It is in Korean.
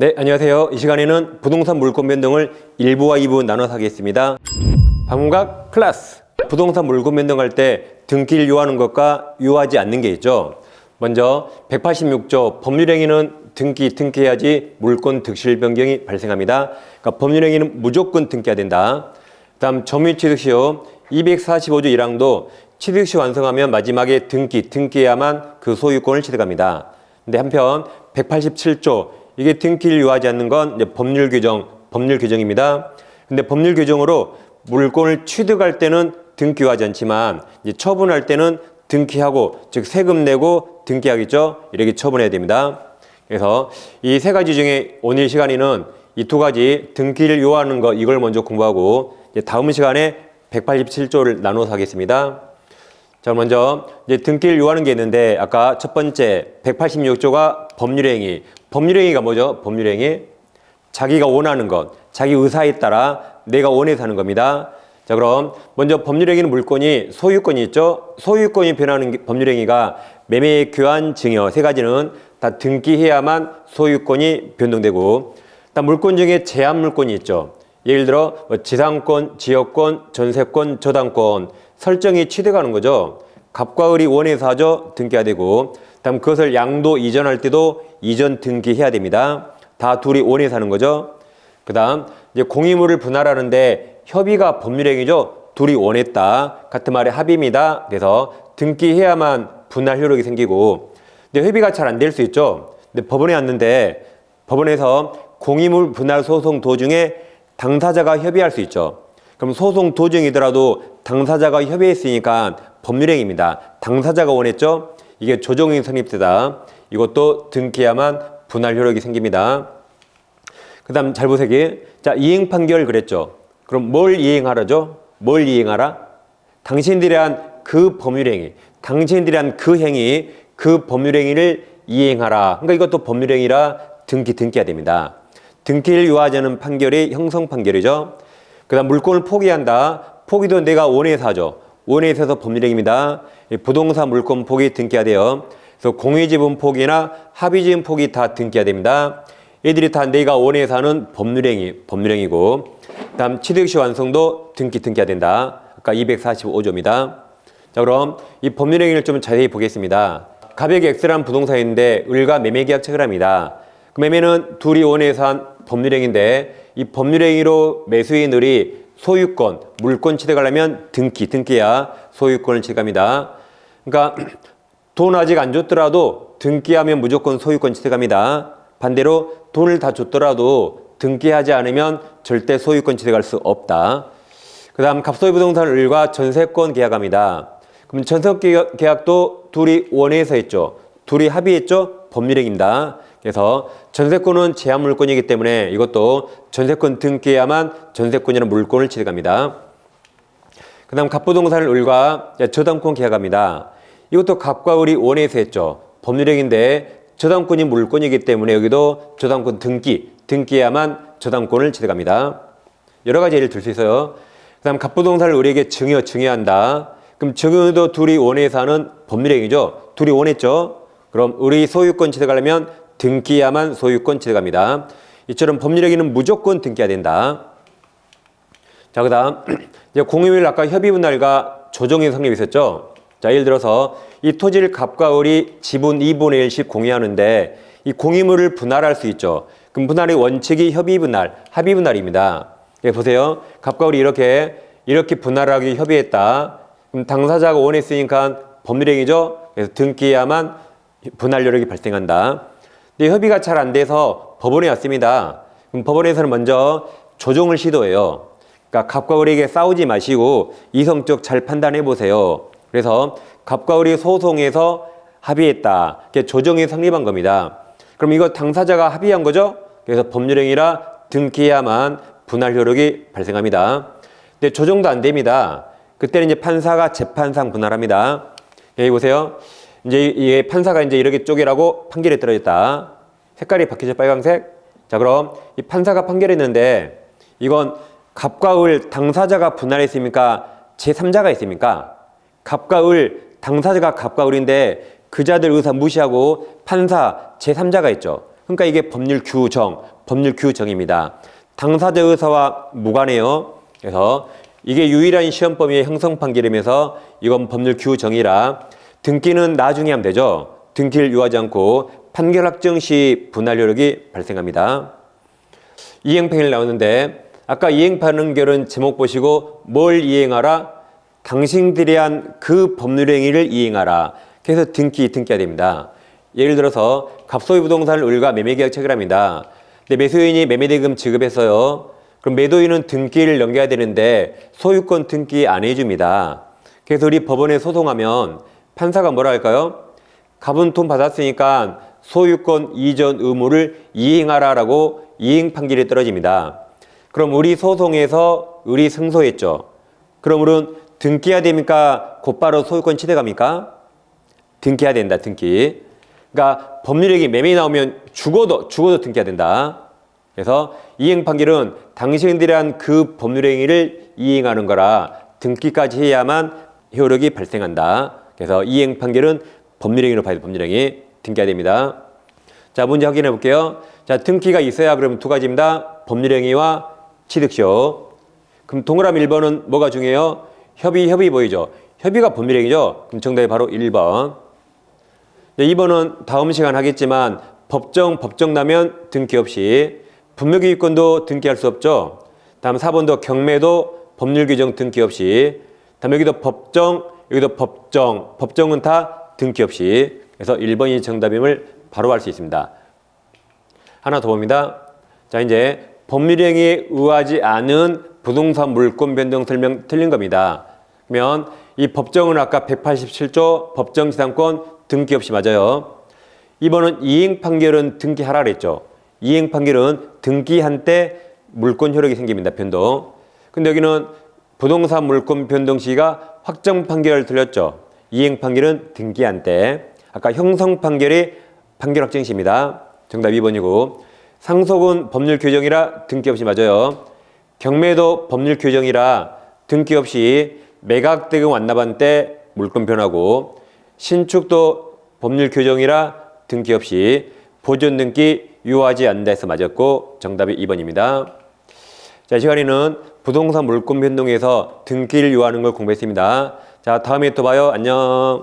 네, 안녕하세요. 이 시간에는 부동산 물권 변동을 1부와 2부 나눠서 하겠습니다. 방문각 클래스. 부동산 물권 변동할 때 등기를 요하는 것과 요하지 않는 게 있죠. 먼저 186조 법률행위는 등기해야지 물권 득실 변경이 발생합니다. 그러니까 법률행위는 무조건 등기해야 된다. 다음 점유취득시효 245조 1항도 취득시 완성하면 마지막에 등기해야만 그 소유권을 취득합니다. 근데 한편 187조 이게 등기를 요하지 않는 건 이제 법률 규정입니다. 근데 법률 규정으로 물권을 취득할 때는 등기하지 않지만 이제 처분할 때는 등기하고, 즉 세금 내고 등기하겠죠. 이렇게 처분해야 됩니다. 그래서 이 세 가지 중에 오늘 시간에는 이 두 가지 등기를 요하는 거 이걸 먼저 공부하고 이제 다음 시간에 187조를 나눠서 하겠습니다. 자, 먼저 이제 등기를 요하는 게 있는데 아까 첫 번째 186조가 법률행위. 법률행위가 뭐죠? 법률행위. 자기가 원하는 것, 자기 의사에 따라 내가 원해서 하는 겁니다. 자, 그럼 먼저 법률행위는 물권이 소유권이 있죠? 소유권이 변하는 법률행위가 매매, 교환, 증여 세 가지는 다 등기해야만 소유권이 변동되고, 일단 물권 중에 제한 물권이 있죠. 예를 들어 지상권, 지역권, 전세권, 저당권 설정이 취득하는 거죠. 갑과 을이 원해서 하죠. 등기해야 되고, 다음 그것을 양도 이전할 때도 이전 등기해야 됩니다. 다 둘이 원해서 하는 거죠. 그 다음 이제 공유물을 분할하는데 협의가 법률행위죠. 둘이 원했다. 같은 말의 합의입니다. 그래서 등기해야만 분할 효력이 생기고, 근데 협의가 잘 안 될 수 있죠. 근데 법원에 왔는데 법원에서 공유물 분할 소송 도중에 당사자가 협의할 수 있죠. 그럼 소송 도중이더라도 당사자가 협의했으니까 법률행위입니다. 당사자가 원했죠. 이게 조정이 성립되다. 이것도 등기해야만 분할 효력이 생깁니다. 그 다음 잘 보세요. 자, 이행 판결 그랬죠. 그럼 뭘 이행하라죠? 뭘 이행하라? 당신들이 한 그 법률행위, 당신들이 한 그 행위, 그 법률행위를 이행하라. 그러니까 이것도 법률행위라 등기해야 됩니다. 등기를 요하지 않은 판결이 형성 판결이죠. 그 다음 물권을 포기한다. 포기도 내가 원해서 하죠. 원해서 해서 법률행위입니다. 부동산 물권 포기 등기해야 돼요. 그래서 공유지분 포기나 합의지분 포기 다 등기해야 됩니다. 얘들이 다 내가 원해서 하는 법률행위고, 다음 취득시 완성도 등기해야 된다. 아까 245조입니다. 자, 그럼 이 법률행위를 좀 자세히 보겠습니다. 가액이 X라는 부동산인데 을과 매매계약 체결합니다. 그 매매는 둘이 원해서 한 법률행위인데 이 법률행위로 매수인 을이 소유권, 물권 취득하려면 등기해야 소유권을 취득합니다. 그러니까 돈 아직 안 줬더라도 등기하면 무조건 소유권 취득합니다. 반대로 돈을 다 줬더라도 등기하지 않으면 절대 소유권 취득할 수 없다. 그 다음 갑소유 부동산 을과 전세권 계약합니다. 그럼 전세권 계약도 둘이 원해서 했죠. 둘이 합의했죠. 법률행위입니다. 그래서 전세권은 제한 물권이기 때문에 이것도 전세권 등기해야만 전세권이라는 물권을 취득합니다. 그 다음 갑부동산을 을과 저당권 계약합니다. 이것도 갑과 을이 원해서 했죠. 법률행위인데 저당권이 물권이기 때문에 여기도 저당권 등기해야만 저당권을 취득합니다. 여러 가지 예를 들 수 있어요. 그 다음 갑부동산을 을에게 증여한다. 그럼 증여도 둘이 원해서 하는 법률행위죠. 둘이 원했죠. 그럼 을의 소유권 취득하려면 등기해야만 소유권 취득합니다. 이처럼 법률행위는 무조건 등기해야 된다. 자, 그 다음 이제 공유물 아까 협의분할과 조정의 성립이 있었죠. 자, 예를 들어서 이 토지를 갑과 을이 지분 2분의 1씩 공유하는데 이 공유물을 분할할 수 있죠. 그럼 분할의 원칙이 합의분할입니다. 예, 보세요. 갑과 을이 이렇게 분할하기 협의했다. 그럼 당사자가 원했으니까 법률행위죠. 그래서 등기해야만 분할 효력이 발생한다. 근데 협의가 잘 안 돼서 법원에 왔습니다. 그럼 법원에서는 먼저 조정을 시도해요. 그러니까 갑과 을에게 싸우지 마시고 이성적 잘 판단해 보세요. 그래서 갑과 을이 소송에서 합의했다. 이게 조정이 성립한 겁니다. 그럼 이거 당사자가 합의한 거죠? 그래서 법률행위라 등기해야만 분할 효력이 발생합니다. 근데 조정도 안 됩니다. 그때는 이제 판사가 재판상 분할합니다. 여기 보세요. 이제 이 판사가 이제 이렇게 쪼개라고 판결이 떨어졌다. 색깔이 바뀌죠, 빨강색. 자, 그럼 이 판사가 판결했는데 이건 갑과 을 당사자가 분할했습니까? 제3자가 있습니까? 갑과 을 당사자가 갑과 을인데 그자들 의사 무시하고 판사 제3자가 있죠. 그러니까 이게 법률 규정입니다. 당사자 의사와 무관해요. 그래서 이게 유일한 시험 범위의 형성 판결이면서 이건 법률 규정이라 등기는 나중에 하면 되죠. 등기를 요하지 않고 판결 확정 시 분할 효력이 발생합니다. 이행 판결 나오는데 아까 이행 판결은 제목 보시고 뭘 이행하라? 당신들이 한 그 법률 행위를 이행하라. 그래서 등기해야 됩니다. 예를 들어서 갑소유 부동산을 을과 매매계약 체결합니다. 근데 매수인이 매매대금 지급했어요. 그럼 매도인은 등기를 넘겨야 되는데 소유권 등기 안 해줍니다. 그래서 우리 법원에 소송하면 판사가 뭐라 할까요? 갑은 돈 받았으니까 소유권 이전 의무를 이행하라라고 이행 판결이 떨어집니다. 그럼 우리 소송에서 을이 승소했죠. 그럼 을은 등기해야 됩니까? 곧바로 소유권 취득합니까? 등기해야 된다. 등기. 그러니까 법률행위 매매이 나오면 죽어도 등기해야 된다. 그래서 이행 판결은 당신들이 한 그 법률행위를 이행하는 거라 등기까지 해야만 효력이 발생한다. 그래서 이행 판결은 법률행위로 봐야 돼. 법률행위 등기해야 됩니다. 자, 문제 확인해 볼게요. 자, 등기가 있어야 그럼 두 가지입니다. 법률행위와 취득시효. 그럼 동그라미 1번은 뭐가 중요해요? 협의 보이죠? 협의가 법률행위죠? 그럼 정답이 바로 1번. 네, 2번은 다음 시간 하겠지만 법정나면 등기 없이 분묘기유권도 등기할 수 없죠. 다음 4번도 경매도 법률 규정 등기 없이 다음 여기도 여기도 법정은 다 등기 없이 그래서 1번이 정답임을 바로 알 수 있습니다. 하나 더 봅니다. 자, 이제 법률행위에 의하지 않은 부동산 물권 변동 설명 틀린 겁니다. 그러면 이 법정은 아까 187조 법정지상권 등기 없이 맞아요. 2번은 이행 판결은 등기하라 그랬죠. 이행 판결은 등기한 때 물권 효력이 생깁니다. 변동. 근데 여기는 부동산 물권 변동 시가 확정 판결을 틀렸죠. 이행 판결은 등기한 때. 아까 형성 판결이 판결 확정 시입니다. 정답 2번이고. 상속은 법률 규정이라 등기 없이 맞아요. 경매도 법률 규정이라 등기 없이 매각대금 완납한 때 물권 변하고 신축도 법률 규정이라 등기 없이 보존 등기 유효하지 않는다 해서 맞았고 정답이 2번입니다. 자, 이 시간에는 부동산 물권 변동에서 등기를 유효하는 걸 공부했습니다. 자, 다음에 또 봐요. 안녕.